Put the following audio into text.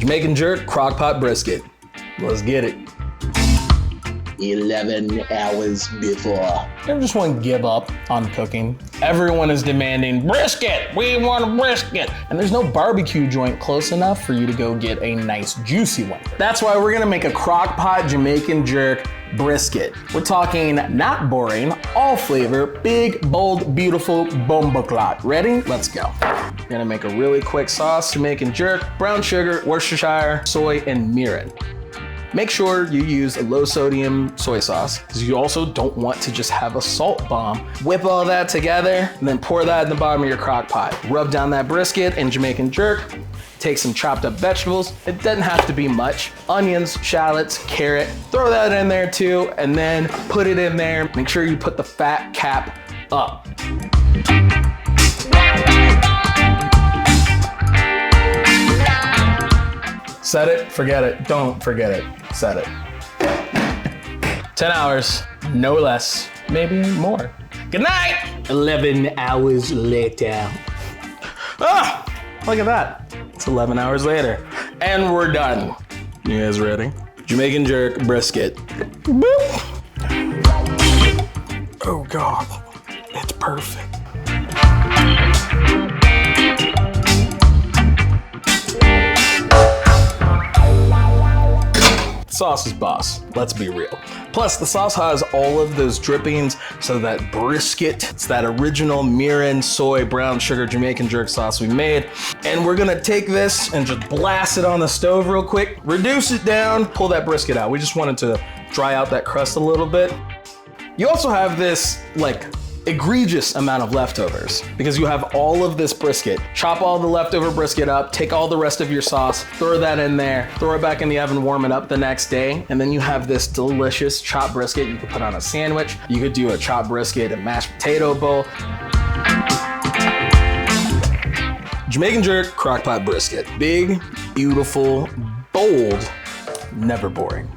Jamaican Jerk Crockpot Brisket. Let's get it. 11 hours before. You ever just want to give up on cooking? Everyone is demanding brisket. We want a brisket. And there's no barbecue joint close enough for you to go get a nice juicy one. That's why we're gonna make a crockpot Jamaican jerk brisket. We're talking not boring, all flavor, big, bold, beautiful bomboclat. Ready? Let's go. We're gonna make a really quick sauce, Jamaican jerk, brown sugar, Worcestershire, soy, and mirin. Make sure you use a low sodium soy sauce because you also don't want to just have a salt bomb. Whip all that together and then pour that in the bottom of your crock pot. Rub down that brisket and Jamaican jerk. Take some chopped up vegetables. It doesn't have to be much. Onions, shallots, carrot. Throw that in there too and then put it in there. Make sure you put the fat cap up. Set it, forget it, don't forget it, set it. 10 hours, no less, maybe more. Good night! 11 hours later. Ah, look at that. It's 11 hours later. And we're done. You guys ready? Jamaican jerk brisket. Boop. Oh God, it's perfect. Sauce is boss, let's be real. Plus the sauce has all of those drippings, so that brisket, it's that original mirin, soy, brown sugar, Jamaican jerk sauce we made. And we're gonna take this and just blast it on the stove real quick, reduce it down, pull that brisket out. We just wanted to dry out that crust a little bit. You also have this like egregious amount of leftovers because you have all of this brisket. Chop all the leftover brisket up, take all the rest of your sauce, throw that in there, throw it back in the oven, warm it up the next day, and then you have this delicious chopped brisket you could put on a sandwich. You could do a chopped brisket and mashed potato bowl. Jamaican jerk crockpot brisket. Big, beautiful, bold, never boring.